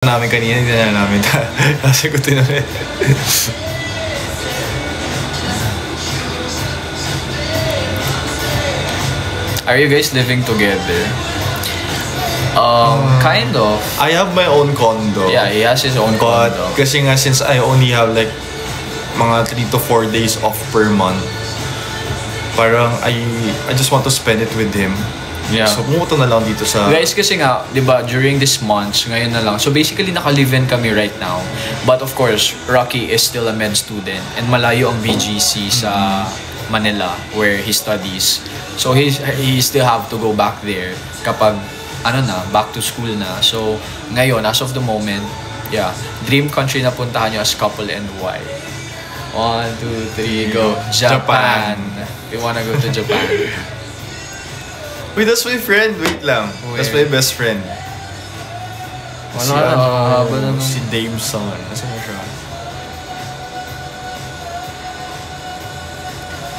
namin kanina, hindi na namin nasagutin ulit. Are you guys living together? Kind of. I have my own condo. Yeah, he has his own But condo. kasi nga since I only have like mga 3 to 4 days off per month, parang I just want to spend it with him. Yeah. So pumunta na lang dito sa... Guys, kasi nga, di ba, during this months, ngayon na lang. So basically, naka-live-in kami right now. But of course, Rocky is still a med student. And malayo ang BGC sa Manila, where he studies. So he still have to go back there kapag, back to school na. So ngayon, as of the moment, yeah, dream country na puntahan nyo as couple and why? 1, 2, 3, go! Japan! We wanna go to Japan. Wait, that's my friend. Wait lang. Wait. That's my best friend. Si Dame Son. Nasaan na siya?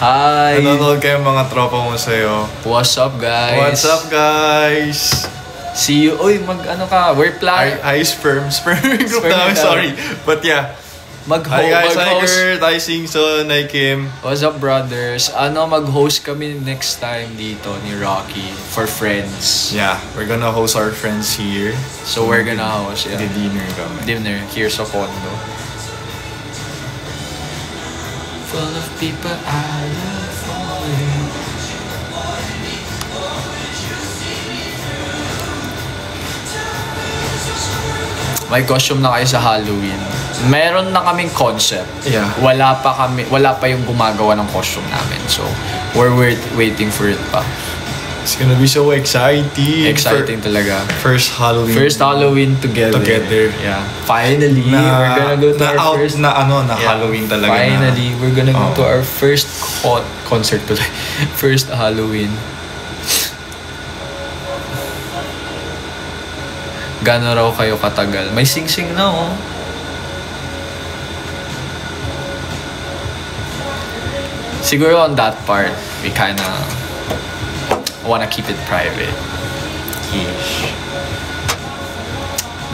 Hi! Nanonood kayo mga tropa mo sa'yo. What's up, guys? What's up, guys? See you. Uy, we're planning. Hi, Sperm group Sperm namin, group. sorry. But yeah. Hi guys, hi Kurt, hi Singson, hi Kim. What's up, brothers? Mag-host kami next time dito ni Rocky for friends. Yeah, we're gonna host our friends here. So we're gonna host, yeah. Dinner kami. Dinner here sa condo. Full of people I love falling. May costume na kayo sa Halloween. Meron na kaming concept. Yeah. Wala pa yung gumagawa ng costume namin. So, we're waiting for it pa. It's gonna be so exciting. Exciting talaga. First Halloween. First Halloween together. Yeah. Finally, we're gonna go to our first... Halloween talaga. Finally, we're gonna go to our first concert tuloy. First Halloween. Gano'n raw kayo katagal? May sing-sing na, oh. Siguro on that part, we kinda wanna keep it private. Ish.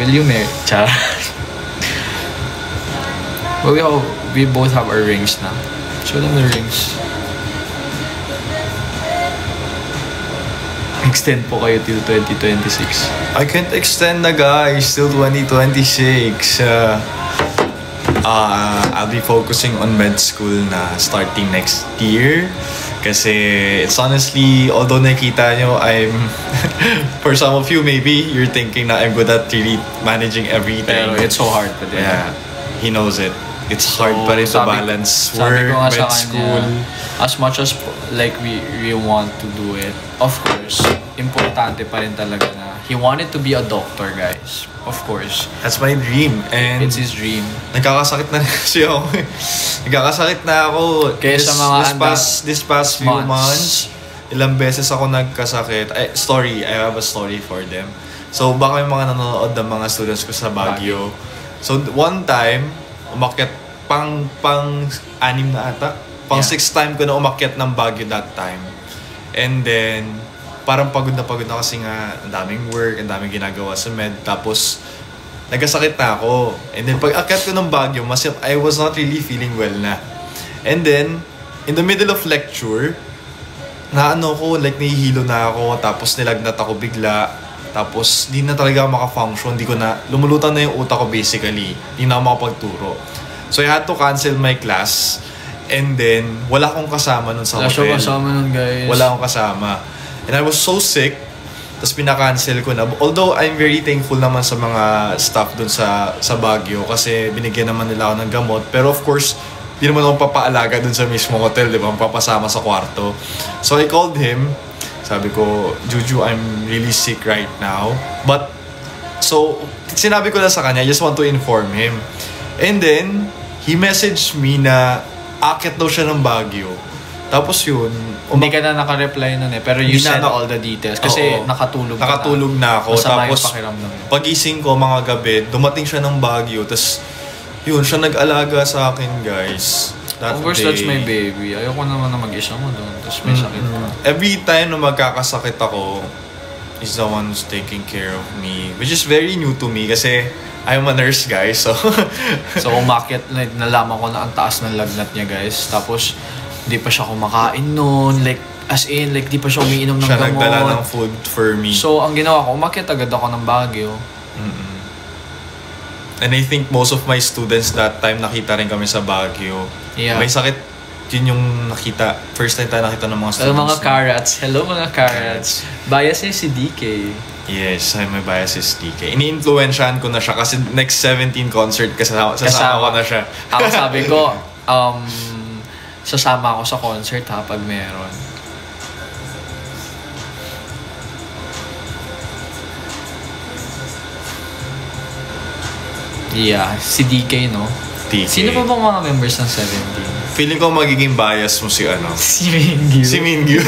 Will you marry? Char. But we both have our rings na. Show them the rings. Extend po kayo till 2026. I can't extend na guys, till 2026. I'll be focusing on med school na starting next year. Kasi it's honestly, although nakita nyo, for some of you maybe, you're thinking na I'm good at really managing everything. Pero it's so hard pa din. Yeah, he knows it. It's hard pa rin to balance work, med school. As much as like we want to do it, of course, importante pa rin talaga na he wanted to be a doctor, guys. Of course. That's my dream. And it's his dream. Nagkakasakit na kasi ako. Nagkakasakit na ako. Kaya sa mga this past few months, ilang beses ako nagkasakit. I have a story for them. So, baka may mga nanonood ng mga students ko sa Baguio. So, one time, umakyat pang-anim na ata. Pang-6th time ko na umakyat ng Baguio that time. And then, parang pagod na kasi nga ang daming work, ang daming ginagawa sa med. Tapos, nagkasakit na ako. And then, pag akyat ko ng Baguio, I was not really feeling well na. And then, in the middle of lecture, nahihilo na ako. Tapos, nilagnat ako bigla. Tapos, di na talaga maka-function. Lumulutan na yung utak ko basically. Di na ako makapagturo. So, I had to cancel my class. And then, wala akong kasama nun sa hotel. Wala kasama nun, guys. Wala akong kasama. And I was so sick. Tapos pinaka-cancel ko na. Although, I'm very thankful naman sa mga staff dun sa Baguio. Kasi binigyan naman nila ako ng gamot. Pero of course, di naman ako papaalaga dun sa mismo hotel. Di ba? Papasama sa kwarto. So, I called him. Sabi ko, Juju, I'm really sick right now. But, so, sinabi ko na sa kanya, I just want to inform him. And then, he messaged me na akit daw siya ng Baguio. Tapos yun, hindi ka na naka-reply nun eh. Pero you sent all the details. Kasi nakatulog na ako. Masama tapos, yung pakiramdam. pagising ko mga gabi, dumating siya ng Baguio. Tapos, yun, siya nag-alaga sa akin, guys. Of course, that's my baby. Ayoko naman na mag-isa mo doon. Tapos may sakit pa. Every time na magkakasakit ako, is the one who's taking care of me. Which is very new to me kasi I'm a nurse, guys, so... So umakyat, like, nalaman ko na ang taas ng lagnat niya, guys. Tapos, di pa siya kumakain noon. Like, as in, like, di pa siya umiinom ng siya gamot. nagdala ng food for me. So, ang ginawa ko, umakyat agad ako ng Baguio. And I think most of my students that time nakita rin kami sa Baguio. Yeah. May sakit, yun yung nakita. First time tayo nakita ng mga students. Hello mga carrots. Hello mga carrots. Bias niya si DK. Yes, my bias is DK. Ini-influensyahan ko na siya kasi next 17 concert kasama ko na siya. Ako sabi ko, sasama ako sa concert ha pag meron. Yeah, si DK, no? DK. Sino pa bang mga members ng 17? Feeling ko magiging bias mo si ano. Si Mingyu. Si Mingyu.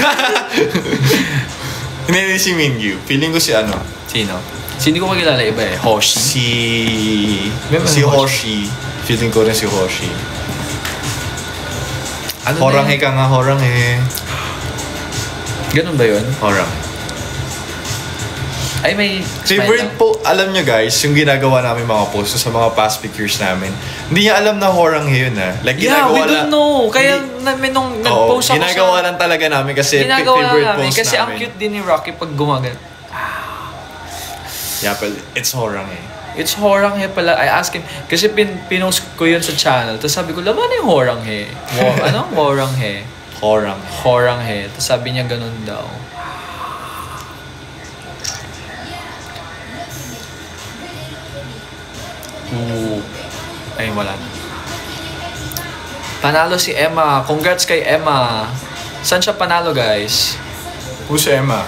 Hindi si Mingyu. Feeling ko si ano. Sino? Hindi ko makilala iba eh. Hoshi. Si Hoshi. Feeling ko rin si Hoshi. Ano Horanghe ka nga, Horanghe. Ganun ba yun? Horanghe. Ay, may favorite po, alam nyo guys, yung ginagawa namin mga posts sa mga past pictures namin, hindi niya alam na Horanghe yun like, yeah, we don't know. Kaya namin nung nag-post ako ginagawa lang talaga namin kasi favorite post namin. Kasi ang cute din ni Rocky pag gumagan. Yeah, but it's Horanghe. It's Horanghe pala. I asked him, kasi pinost ko yun sa channel. Tapos sabi ko, laman yung Horanghe. Ano? Horanghe. Horanghe. Tapos sabi niya ganun daw. Ay, wala na. Panalo si Emma. Congrats kay Emma. Saan siya panalo, guys? Who's Emma?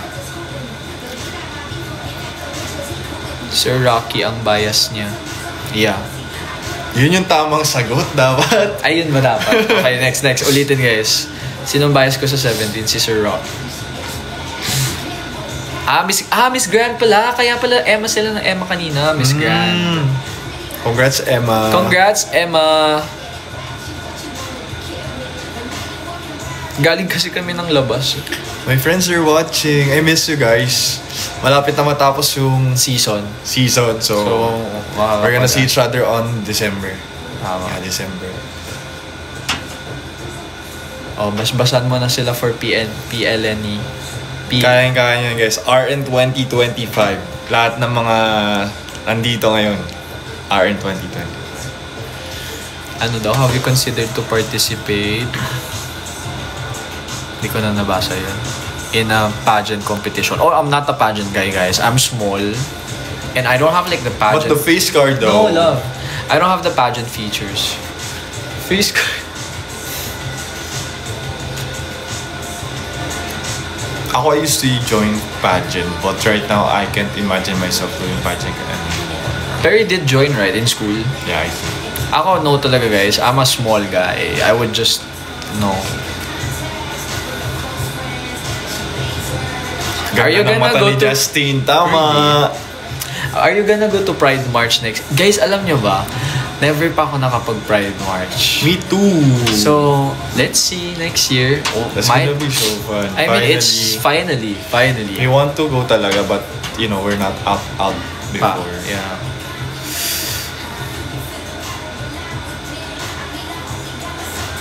Sir Rocky ang bias niya. Yeah. Yun yung tamang sagot, dapat. Ayun ba dapat? Okay, next. Ulitin, guys. Sinong bias ko sa 17? Si Sir Rock. Miss Grant pala. Kaya pala Emma sila ng Emma kanina. Miss Grant. Congrats, Emma. Congrats, Emma. Galing kasi kami ng labas. My friends are watching. I miss you guys. Malapit na matapos yung season. So we're gonna see each other on December. Yeah, December. Oh, basan mo na sila for PLNE. Kaya nyo guys. RN 2025. Lahat ng mga nandito ngayon. RN 2025. Ano daw? Have you considered to participate? Hindi ko na nabasa yun. In a pageant competition. Oh, I'm not a pageant guy, guys. I'm small. And I don't have like the pageant. But the face card though. No, love. I don't have the pageant features. Face card. Ako, I used to join pageant. But right now, I can't imagine myself doing pageant anymore. Perry did join, right? In school? Yeah, I think. Ako, no talaga, guys. I'm a small guy. I would just... No. Are you gonna go to... Justin, tama. Are you gonna go to Pride March next? Guys, alam nyo ba? Never pa ako nakapag-Pride March. Me too. So, let's see next year. That's gonna be so fun. I mean, it's finally. We want to go talaga, but, you know, we're not out before. Yeah.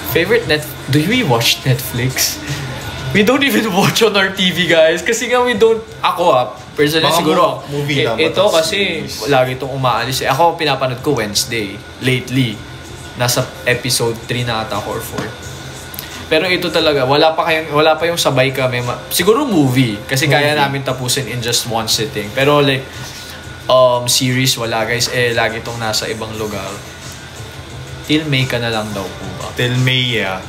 Favorite do we watch Netflix? We don't even watch on our TV, guys. Kasi nga we don't... Ako personally siguro. Movie lang. Ito kasi lagi itong umaalis. Ako pinapanood ko Wednesday. Lately. Nasa episode 3 na ata or 4. Pero ito talaga, wala pa yung sabay kami. Siguro movie. Kasi kaya namin tapusin in just one sitting. Pero like, series, wala guys. Lagi itong nasa ibang lugar. Till May ka na lang daw po ba? Till May, yeah.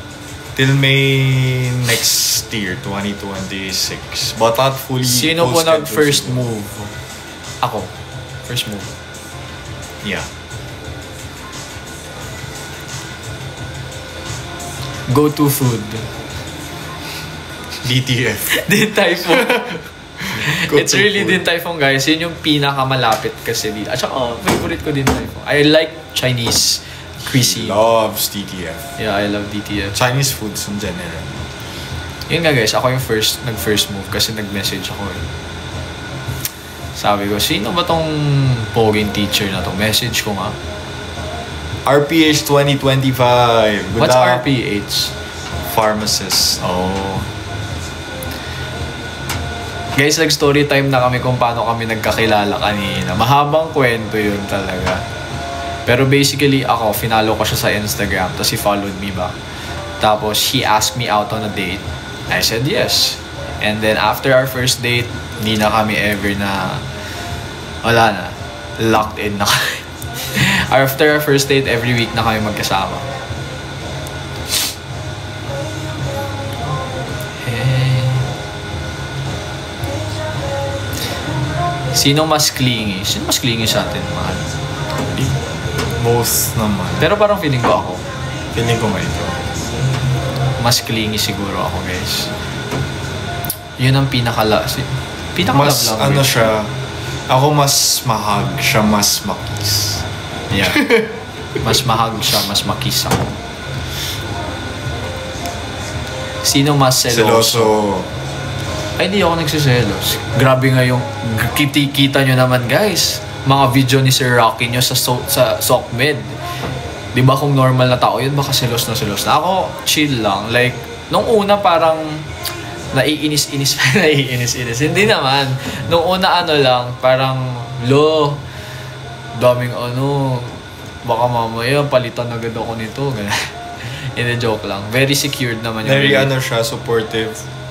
Till May next year, 2026. But not fully. Sino po nag-first move? Ako. First move. Yeah. Go-to food. DTF. Din Typhoon. It's really Din Typhoon, guys. Yun yung pinakamalapit kasi dito. At saka, favorite ko Din Typhoon. I like Chinese cuisine. Loves DTF. Yeah, I love DTF. Chinese foods in general. Yun nga guys, ako yung nag-first move kasi nag-message ako . Sabi ko, sino ba tong poging teacher na to? Message ko nga. RPH 2025. What's RPH? Pharmacist. Oh. Guys, nag-story time na kami kung paano kami nagkakilala kanina. Mahabang kwento yun talaga. Pero basically, ako, finalo ko siya sa Instagram. Tapos he followed me back. Tapos, he asked me out on a date. I said yes. And then, after our first date, hindi na kami ever na... Wala na. Locked in na kami. After our first date, every week na kami magkasama. Sino mas clingy? Sino mas clingy sa atin, mahal? Most naman. Pero parang feeling ko ako. Feeling ko nga ito. Mas clingy siguro ako, guys. Yun ang pinaka-love Mas language. ano siya, ako mas mahag, siya mas makis. Yeah. Mas mahag siya, mas makis ako. Sino mas seloso? Ay, hindi ako nagsiselos. Grabe nga yung kita nyo naman, guys. Mga video ni Sir Rocky nyo sa SOCMED. Di ba kung normal na tao yun, baka selos na. Ako, chill lang. Like, nung una parang naiinis-inis. Hindi naman. Nung una lang, parang, daming baka mamaya palitan agad ako nito. Hindi, joke lang. Very secured naman yung Very siya,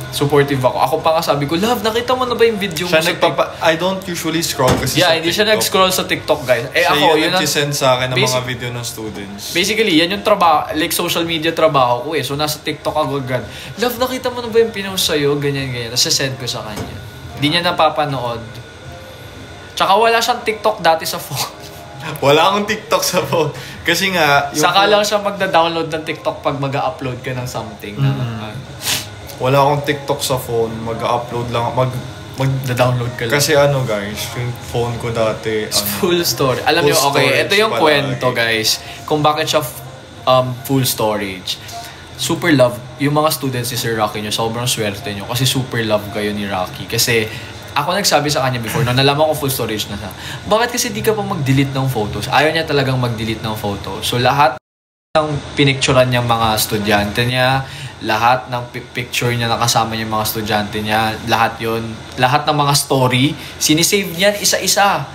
supportive ako. Ako pa nga sabi ko, love, nakita mo na ba yung video mo siya I don't usually scroll kasi sa hindi TikTok. siya nag-scroll sa TikTok, guys. Siya ako, yun nag-send sa akin ng mga video ng students. Basically, yan yung trabaho, like social media trabaho ko eh. So, nasa TikTok ako agad. Love, nakita mo na ba yung pinost sa'yo? Ganyan. Tapos, send ko sa kanya. Hindi niya napapanood. Tsaka wala siyang TikTok dati sa phone. Wala akong TikTok sa phone. Kasi nga... Saka lang siya magda-download ng TikTok pag mag-upload ka ng something. Wala akong TikTok sa phone. Mag-upload lang. Mag-download ka lang. Kasi guys, yung phone ko dati... full story. Alam niyo, okay, ito yung kwento, guys. Kung bakit siya full storage. Super love. Yung mga students ni Sir Rocky nyo, sobrang swerte nyo. Kasi super love kayo ni Rocky. Kasi... Ako nagsabi sa kanya before, nung nalaman ko full storage na siya, bakit kasi di ka pa mag-delete ng photos? Ayaw niya talagang mag-delete ng photos. So lahat ng pinicturean niyang mga estudyante niya, lahat ng picture niya nakasama niya mga estudyante niya, lahat ng mga story, sinisave niyan isa-isa.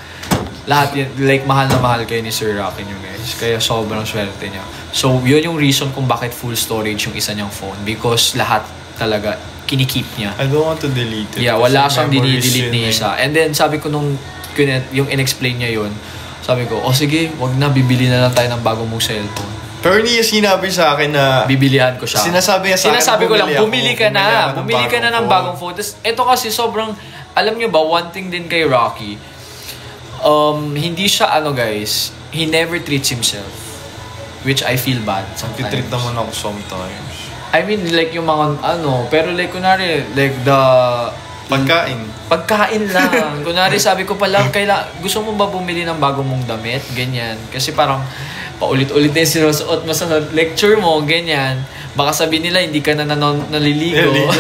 Lahat yan, like mahal na mahal kayo ni Sir Rocky niyo, guys. Kaya sobrang swerte niya. So yun yung reason kung bakit full storage yung isa niyang phone. Because lahat talaga kinikip niya. I don't want to delete it. Yeah, wala siyang dinidelete ni isa. And then, sabi ko yung in-explain niya yun, sabi ko, sige, wag na, bibili na lang tayo ng bagong mong cellphone. Pero niya sinabi sa akin na... Bibilihan ko siya. Sinasabi niya sa akin, sinasabi ko lang, bumili ka na ng bagong phone. Tapos, ito kasi sobrang, alam niyo ba, one thing din kay Rocky, hindi siya, guys, he never treats himself. Which I feel bad sometimes. Treat naman ako sometimes. I mean, like yung mga pero like kunwari, like Pagkain lang. Kunwari sabi ko pala, gusto mo ba bumili ng bagong mong damit? Ganyan. Kasi parang paulit-ulit din sinusuot mo sa lecture mo, ganyan. Baka sabihin nila, hindi ka na naliligo.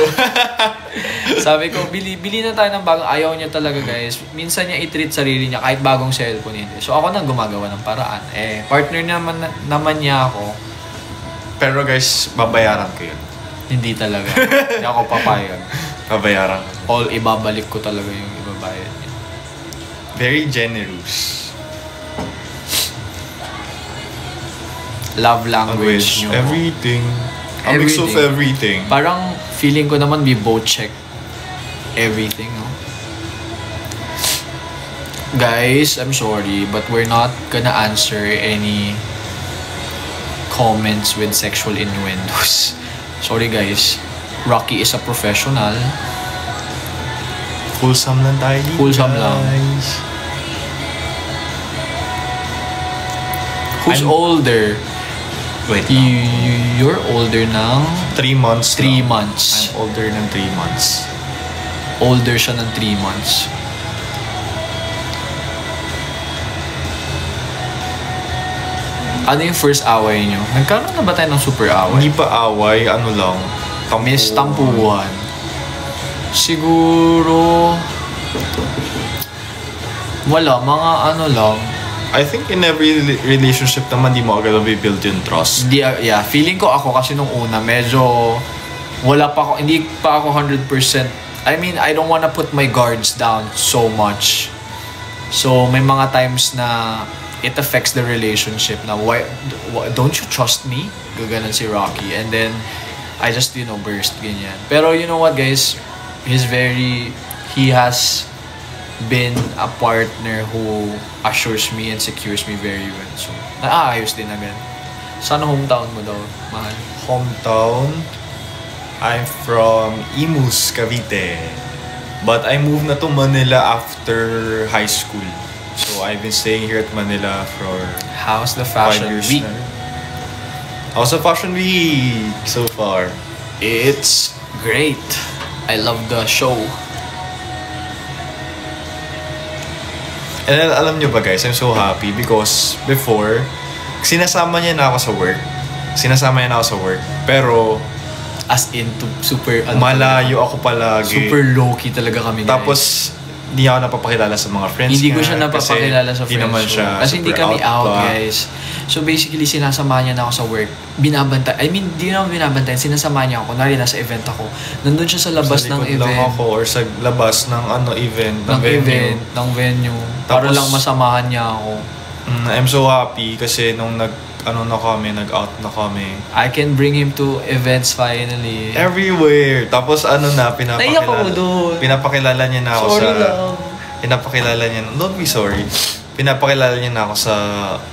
Sabi ko, bili na tayo ng bagong. Ayaw niya talaga, guys. Minsan niya i-treat sarili niya kahit bagong cellphone hindi. So ako nang gumagawa ng paraan. Partner naman niya ako. Pero guys, babayaran ko yun. Hindi talaga. Hindi ako papayag. Babayaran. All ibabalik ko talaga yung ibabayad niya. Very generous. Love language nyo. Everything. A mix of everything. Parang feeling ko naman we both check everything, no? Guys, I'm sorry, but we're not gonna answer any comments with sexual innuendos. Sorry guys. Rocky is a professional. Wholesome lang tayo dito. Wholesome lang. Who's older? Wait You're older ng 3 months. 3 months. I'm older ng 3 months. Older siya ng 3 months. Ano yung first away nyo? Nagkaroon na ba tayo ng super away? Hindi pa away, ano lang. Tampuhan. Siguro Wala, mga ano lang. I think in every relationship naman, di mo agad build yung trust. Yeah, feeling ko ako kasi nung una, medyo hindi pa ako 100%. I mean, I don't wanna put my guards down so much. So, may mga times na it affects the relationship na, why don't you trust me? Gaganon si Rocky. And then, I just, burst, ganyan. Pero you know what, guys? He has been a partner who assures me and secures me very well. So, naaayos din agad. Saan hometown mo daw, mahal? Hometown? I'm from Imus, Cavite. But I moved na to Manila after high school. So, I've been staying here at Manila for How's the fashion week? How's the fashion week so far? It's great. I love the show. And then, alam nyo ba guys, I'm so happy because before, sinasama niya na ako sa work. Pero, as in, super, malayo ako palagi. Super low-key talaga kami, guys. Tapos, hindi ako napapakilala sa mga friends Hindi ko siya napapakilala sa friends. Naman siya kasi hindi kami out, guys. So basically, sinasamahan niya na ako sa work. Binabantay. I mean, di naman binabantayan. Sinasamahan niya ako. Nari nasa event ako. Nandun siya sa labas ng event. Lang ako or sa labas ng event. Ng venue. Tapos, para lang masamahan niya ako. I'm so happy kasi nung nag-out na kami. I can bring him to events finally. Everywhere. Tapos naiyak ako doon. Pinapakilala niya na ako sorry lang. Pinapakilala niya. Don't be sorry. Pinapakilala niya na ako sa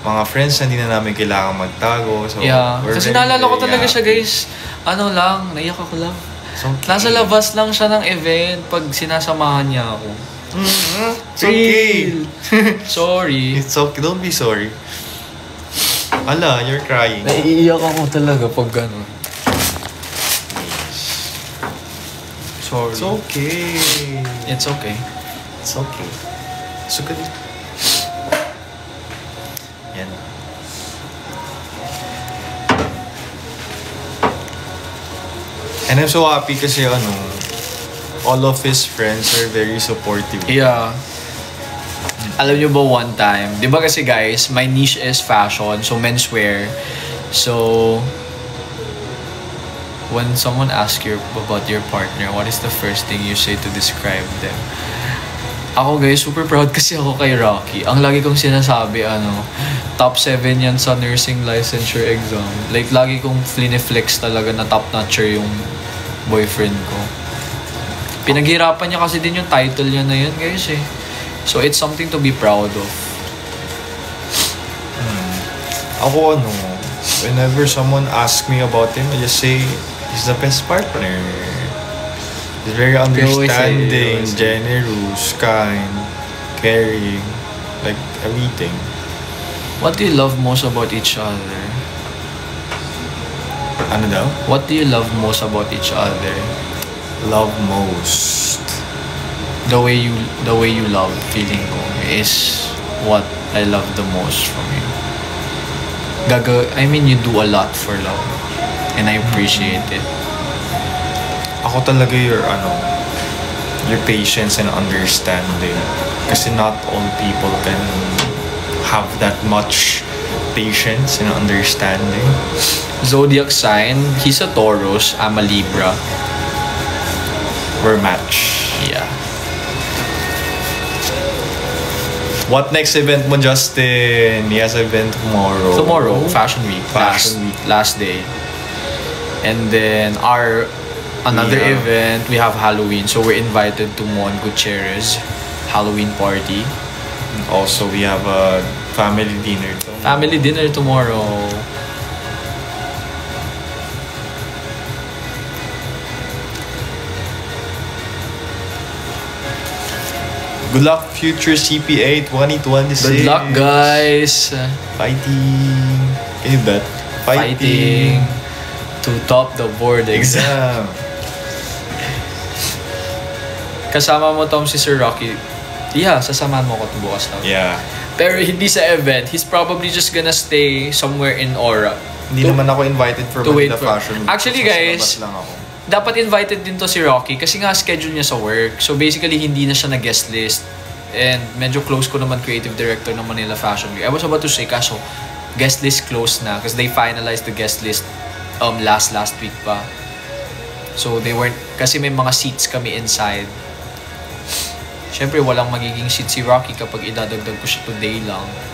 mga friends na hindi na namin kailangan magtago. So, yeah. Kasi naalala ko talaga siya, guys. Naiyak ako lang. Okay. Nasa labas lang siya ng event pag sinasamahan niya ako. It's okay. Sorry. It's okay. Don't be sorry. Ala, you're crying. Naiiyak ako talaga pag gano'n. Sorry. It's okay. It's okay. It's okay. So good. Yan. And I'm so happy kasi all of his friends are very supportive. Yeah. Alam nyo ba one time, di ba kasi guys, my niche is fashion, so menswear. So, when someone asks you about your partner, what is the first thing you say to describe them? Ako guys, super proud kasi ako kay Rocky. Ang lagi kong sinasabi, top 7 yan sa nursing licensure exam. Like, lagi kong flineflex talaga na top-notcher yung boyfriend ko. Pinaghirapan niya kasi din yung title niya na yun, guys eh. So, it's something to be proud of. Ako, whenever someone asks me about him, I just say, he's the best partner. He's very understanding, generous, kind, caring, like everything. What do you love most about each other? Ano daw? What do you love most about each other? Love most. The way you love, feeling ko, is what I love the most from you. You do a lot for love. And I appreciate it. Ako talaga your patience and understanding. Kasi not all people can have that much patience and understanding. Zodiac sign, he's a Taurus, I'm a Libra. We're match. Yeah. What next event mo, Justin? He has an event tomorrow. Tomorrow, Fashion Week. Last day. And then another event, we have Halloween. So we're invited to Mon Gutierrez Halloween party. And also, we have a family dinner tomorrow. Family dinner tomorrow. Good luck, future CPA 2026. Good luck, guys. Fighting. Can you bet? Fighting to top the board exam. Kasama mo si Sir Rocky. Yeah, sasamahan mo ko bukas na. Yeah. Pero hindi sa event. He's probably just gonna stay somewhere in Aura. Hindi naman ako invited for Manila Fashion Week. Actually, guys, dapat invited din to si Rocky kasi nga schedule niya sa work. So basically, hindi na siya na guest list. And medyo close ko naman creative director ng Manila Fashion Week. I was about to say, kaso guest list close na because they finalized the guest list last week pa. So they weren't, kasi may mga seats kami inside. Syempre walang magiging seat si Rocky kapag idadagdag ko siya today lang.